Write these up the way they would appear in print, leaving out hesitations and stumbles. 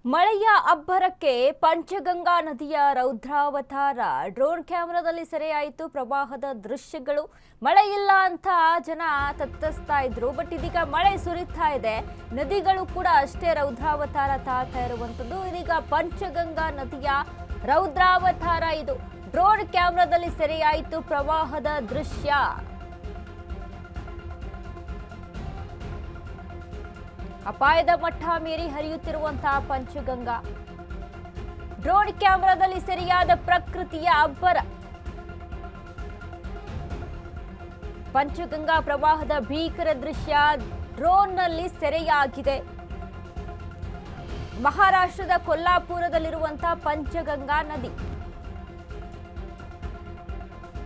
ಮಳೆಯ ಅಬ್ಬರಕ್ಕೆ ಪಂಚಗಂಗಾ ನದಿಯ ರೌದ್ರಾವತಾರ ಡ್ರೋನ್ ಕ್ಯಾಮೆರಾದಲ್ಲಿ ಸೆರೆಯಾಯಿತು ಪ್ರವಾಹದ ದೃಶ್ಯಗಳು. ಮಳೆ ಇಲ್ಲ ಅಂತ ಜನ ತತ್ತರಿಸ್ತಾ ಇದ್ರು, ಬಟ್ ಇದೀಗ ಮಳೆ ಸುರಿತಾ ಇದೆ. ನದಿಗಳು ಕೂಡ ಅಷ್ಟೇ ರೌದ್ರಾವತಾರ ತಾಳ್ತಾ ಇರುವಂತದ್ದು. ಇದೀಗ ಪಂಚಗಂಗಾ ನದಿಯ ರೌದ್ರಾವತಾರ ಇದು. ಡ್ರೋನ್ ಕ್ಯಾಮೆರಾದಲ್ಲಿ ಸೆರೆಯಾಯಿತು ಪ್ರವಾಹದ ದೃಶ್ಯ. ಅಪಾಯದ ಮಟ್ಟ ಮೀರಿ ಹರಿಯುತ್ತಿರುವಂತಹ ಪಂಚಗಂಗಾ. ಡ್ರೋನ್ ಕ್ಯಾಮೆರಾದಲ್ಲಿ ಸೆರೆಯಾದ ಪ್ರಕೃತಿಯ ಅಬ್ಬರ. ಪಂಚಗಂಗಾ ಪ್ರವಾಹದ ಭೀಕರ ದೃಶ್ಯ ಡ್ರೋನ್ನಲ್ಲಿ ಸೆರೆಯಾಗಿದೆ. ಮಹಾರಾಷ್ಟ್ರದ ಕೊಲ್ಲಾಪುರದಲ್ಲಿರುವಂತಹ ಪಂಚಗಂಗಾ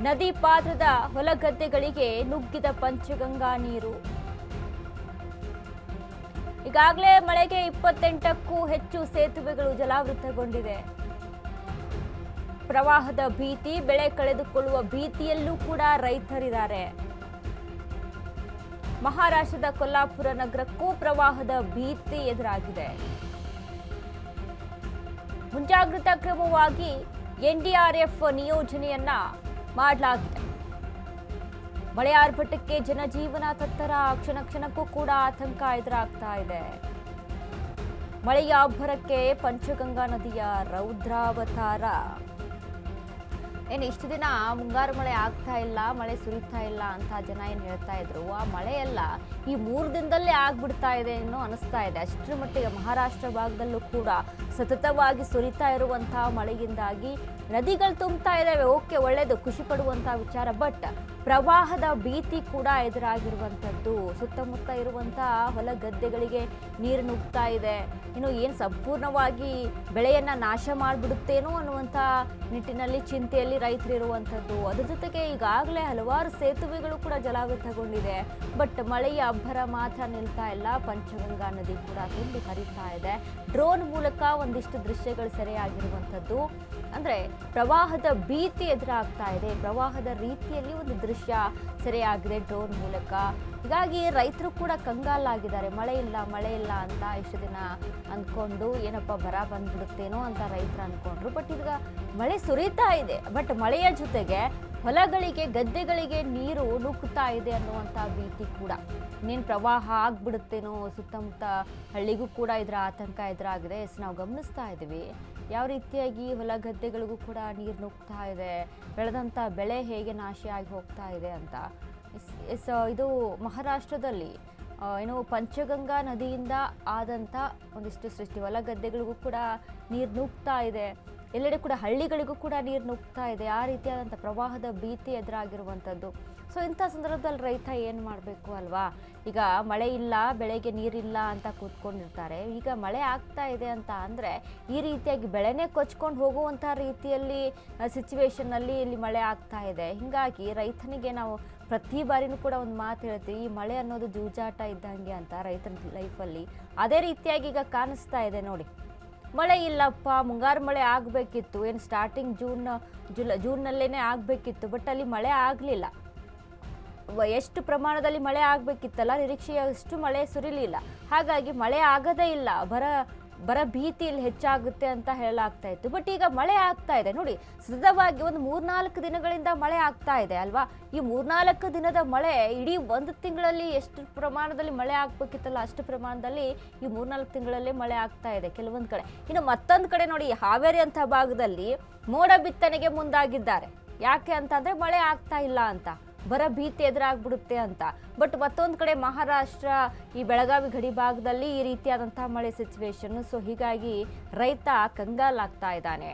ನದಿ ಪಾತ್ರದ ಹೊಲಗದ್ದೆಗಳಿಗೆ ನುಗ್ಗಿದ ಪಂಚಗಂಗಾ ನೀರು. ಈಗಾಗಲೇ ಮಳೆಗೆ 28ಕ್ಕೂ ಹೆಚ್ಚು ಸೇತುವೆಗಳು ಜಲಾವೃತಗೊಂಡಿದೆ. ಪ್ರವಾಹದ ಭೀತಿ, ಬೆಳೆ ಕಳೆದುಕೊಳ್ಳುವ ಭೀತಿಯಲ್ಲೂ ಕೂಡ ರೈತರಿದ್ದಾರೆ. ಮಹಾರಾಷ್ಟ್ರದ ಕೊಲ್ಲಾಪುರ ನಗರಕ್ಕೂ ಪ್ರವಾಹದ ಭೀತಿ ಎದುರಾಗಿದೆ. ಮುಂಜಾಗ್ರತಾ ಕ್ರಮವಾಗಿ ಎನ್ಡಿಆರ್ಎಫ್ ನಿಯೋಜನೆಯನ್ನ ಮಾಡಲಾಗಿದೆ. ಮಳೆ ಆರ್ಭಟಕ್ಕೆ ಜನಜೀವನ ತತ್ತರ, ಕ್ಷಣ ಕ್ಷಣಕ್ಕೂ ಕೂಡ ಆತಂಕ ಎದುರಾಗ್ತಾ ಇದೆ. ಮಳೆಯ ಅಬ್ಬರಕ್ಕೆ ಪಂಚಗಂಗಾ ನದಿಯ ರೌದ್ರಾವತಾರ. ಇಷ್ಟು ದಿನ ಮುಂಗಾರು ಮಳೆ ಆಗ್ತಾ ಇಲ್ಲ, ಮಳೆ ಸುರಿತಾ ಇಲ್ಲ ಅಂತ ಜನ ಏನ್ ಹೇಳ್ತಾ ಇದ್ರು, ಆ ಮಳೆ ಎಲ್ಲ ಈ 3 ದಿನದಲ್ಲೇ ಆಗ್ಬಿಡ್ತಾ ಇದೆ ಅನ್ನೋ ಅನಿಸ್ತಾ ಇದೆ. ಅಷ್ಟರ ಮಟ್ಟಿಗೆ ಮಹಾರಾಷ್ಟ್ರ ಭಾಗದಲ್ಲೂ ಕೂಡ ಸತತವಾಗಿ ಸುರಿತಾ ಇರುವಂತಹ ಮಳೆಯಿಂದಾಗಿ ನದಿಗಳು ತುಂಬ್ತಾ ಇದ್ದಾವೆ. ಓಕೆ, ಒಳ್ಳೇದು, ಖುಷಿ ಪಡುವಂತಹ ವಿಚಾರ. ಬಟ್ ಪ್ರವಾಹದ ಭೀತಿ ಕೂಡ ಎದುರಾಗಿರುವಂಥದ್ದು. ಸುತ್ತಮುತ್ತ ಇರುವಂತಹ ಹೊಲ ಗದ್ದೆಗಳಿಗೆ ನೀರು ನುಗ್ತಾ ಇದೆ. ಇನ್ನು ಏನು ಸಂಪೂರ್ಣವಾಗಿ ಬೆಳೆಯನ್ನ ನಾಶ ಮಾಡಿಬಿಡುತ್ತೇನೋ ಅನ್ನುವಂಥ ನಿಟ್ಟಿನಲ್ಲಿ ಚಿಂತೆಯಲ್ಲಿ ರೈತರಿರುವಂಥದ್ದು. ಅದ್ರ ಜೊತೆಗೆ ಈಗಾಗಲೇ ಹಲವಾರು ಸೇತುವೆಗಳು ಕೂಡ ಜಲಾವೃತಗೊಂಡಿದೆ. ಬಟ್ ಮಳೆಯ ಅಬ್ಬರ ಮಾತ್ರ ನಿಲ್ತಾ ಇಲ್ಲ. ಪಂಚಗಂಗಾ ನದಿ ಕೂಡ ತುಂಬಿ ಹರಿತಾ ಇದೆ. ಡ್ರೋನ್ ಮೂಲಕ ಒಂದಿಷ್ಟು ದೃಶ್ಯಗಳು ಸೆರೆಯಾಗಿರುವಂಥದ್ದು. ಅಂದ್ರೆ ಪ್ರವಾಹದ ಭೀತಿ ಎದುರಾಗ್ತಾ ಇದೆ. ಪ್ರವಾಹದ ರೀತಿಯಲ್ಲಿ ಒಂದು ದೃಶ್ಯ ಸೆರೆಯಾಗಿದೆ ಡ್ರೋನ್ ಮೂಲಕ. ಹೀಗಾಗಿ ರೈತರು ಕೂಡ ಕಂಗಾಲಾಗಿದ್ದಾರೆ. ಮಳೆ ಇಲ್ಲ ಅಂತ ಇಷ್ಟು ದಿನ ಅಂದ್ಕೊಂಡು ಏನಪ್ಪ ಬರ ಬಂದ್ಬಿಡುತ್ತೇನೋ ಅಂತ ರೈತರು ಅಂದ್ಕೊಂಡ್ರು. ಬಟ್ ಈಗ ಮಳೆ ಸುರಿತಾ ಇದೆ. ಬಟ್ ಮಳೆಯ ಜೊತೆಗೆ ಹೊಲಗಳಿಗೆ, ಗದ್ದೆಗಳಿಗೆ ನೀರು ನುಗ್ಗುತ್ತಾ ಇದೆ ಅನ್ನುವಂಥ ಭೀತಿ ಕೂಡ. ಇನ್ನೇನು ಪ್ರವಾಹ ಆಗ್ಬಿಡುತ್ತೇನೋ, ಸುತ್ತಮುತ್ತ ಹಳ್ಳಿಗೂ ಕೂಡ ಇದರ ಆತಂಕ ಎದುರಾಗಿದೆ. ನಾವು ಗಮನಿಸ್ತಾ ಇದ್ದೀವಿ ಯಾವ ರೀತಿಯಾಗಿ ಹೊಲ ಗದ್ದೆಗಳಿಗೂ ಕೂಡ ನೀರು ನುಗ್ತಾ ಇದೆ, ಬೆಳೆದಂಥ ಬೆಳೆ ಹೇಗೆ ನಾಶಿಯಾಗಿ ಹೋಗ್ತಾ ಇದೆ ಅಂತ. ಇದು ಮಹಾರಾಷ್ಟ್ರದಲ್ಲಿ ಪಂಚಗಂಗಾ ನದಿಯಿಂದ ಆದಂಥ ಒಂದಿಷ್ಟು ಸೃಷ್ಟಿ. ಹೊಲ ಗದ್ದೆಗಳಿಗೂ ಕೂಡ ನೀರು ನುಗ್ತಾ ಇದೆ. ಎಲ್ಲೆಡೆ ಕೂಡ ಹಳ್ಳಿಗಳಿಗೂ ಕೂಡ ನೀರು ನುಗ್ತಾ ಇದೆ. ಆ ರೀತಿಯಾದಂಥ ಪ್ರವಾಹದ ಭೀತಿ ಎದುರಾಗಿರುವಂಥದ್ದು. ಸೊ ಇಂಥ ಸಂದರ್ಭದಲ್ಲಿ ರೈತ ಏನು ಮಾಡಬೇಕು ಅಲ್ವಾ? ಈಗ ಮಳೆ ಇಲ್ಲ, ಬೆಳೆಗೆ ನೀರಿಲ್ಲ ಅಂತ ಕೂತ್ಕೊಂಡಿರ್ತಾರೆ. ಈಗ ಮಳೆ ಆಗ್ತಾ ಇದೆ ಅಂತ ಅಂದರೆ ಈ ರೀತಿಯಾಗಿ ಬೆಳೆನೇ ಕೊಚ್ಕೊಂಡು ಹೋಗುವಂಥ ರೀತಿಯಲ್ಲಿ ಸಿಚುವೇಶನ್ನಲ್ಲಿ ಇಲ್ಲಿ ಮಳೆ ಆಗ್ತಾ ಇದೆ. ಹೀಗಾಗಿ ರೈತನಿಗೆ ನಾವು ಪ್ರತಿ ಬಾರಿನೂ ಕೂಡ ಒಂದು ಮಾತು ಹೇಳ್ತೀವಿ, ಈ ಮಳೆ ಅನ್ನೋದು ಜೂಜಾಟ ಇದ್ದಂಗೆ ಅಂತ ರೈತನ ಲೈಫಲ್ಲಿ. ಅದೇ ರೀತಿಯಾಗಿ ಈಗ ಕಾಣಿಸ್ತಾ ಇದೆ ನೋಡಿ. ಮಳೆ ಇಲ್ಲಪ್ಪ, ಮುಂಗಾರು ಮಳೆ ಆಗಬೇಕಿತ್ತು, ಏನು ಸ್ಟಾರ್ಟಿಂಗ್ ಜೂನ್ನಲ್ಲೇ ಆಗಬೇಕಿತ್ತು. ಬಟ್ ಅಲ್ಲಿ ಮಳೆ ಆಗಲಿಲ್ಲ. ಎಷ್ಟು ಪ್ರಮಾಣದಲ್ಲಿ ಮಳೆ ಆಗಬೇಕಿತ್ತಲ್ಲ, ನಿರೀಕ್ಷೆಯಷ್ಟು ಮಳೆ ಸುರಿಲಿಲ್ಲ. ಹಾಗಾಗಿ ಮಳೆ ಆಗದೇ ಇಲ್ಲ. ಬರ ಭೀತಿ ಇಲ್ಲಿ ಹೆಚ್ಚಾಗುತ್ತೆ ಅಂತ ಹೇಳಲಾಗ್ತಾ ಇತ್ತು. ಬಟ್ ಈಗ ಮಳೆ ಆಗ್ತಾ ಇದೆ ನೋಡಿ. ಸತತವಾಗಿ ಒಂದು 3-4 ದಿನಗಳಿಂದ ಮಳೆ ಆಗ್ತಾ ಇದೆ ಅಲ್ವಾ? ಈ 3-4 ದಿನದ ಮಳೆ ಇಡೀ 1 ತಿಂಗಳಲ್ಲಿ ಎಷ್ಟು ಪ್ರಮಾಣದಲ್ಲಿ ಮಳೆ ಆಗ್ಬೇಕಿತ್ತಲ್ಲ ಅಷ್ಟು ಪ್ರಮಾಣದಲ್ಲಿ ಈ 3-4 ತಿಂಗಳಲ್ಲೇ ಮಳೆ ಆಗ್ತಾ ಇದೆ ಕೆಲವೊಂದು ಕಡೆ. ಇನ್ನು ಮತ್ತೊಂದು ಕಡೆ ನೋಡಿ, ಹಾವೇರಿ ಅಂತ ಭಾಗದಲ್ಲಿ ಮೋಡ ಬಿತ್ತನೆಗೆ ಮುಂದಾಗಿದ್ದಾರೆ. ಯಾಕೆ ಅಂತಂದ್ರೆ ಮಳೆ ಆಗ್ತಾ ಇಲ್ಲ ಅಂತ, ಬರ ಭೀತಿ ಎದುರಾಗ್ಬಿಡುತ್ತೆ ಅಂತ. ಬಟ್ ಮತ್ತೊಂದು ಕಡೆ ಮಹಾರಾಷ್ಟ್ರ ಈ ಬೆಳಗಾವಿ ಗಡಿ ಭಾಗದಲ್ಲಿ ಈ ರೀತಿಯಾದಂತಹ ಮಳೆ ಸಿಚುವೇಶನ್. ಸೊ ಹೀಗಾಗಿ ರೈತ ಕಂಗಾಲಾಗ್ತಾ ಇದ್ದಾನೆ.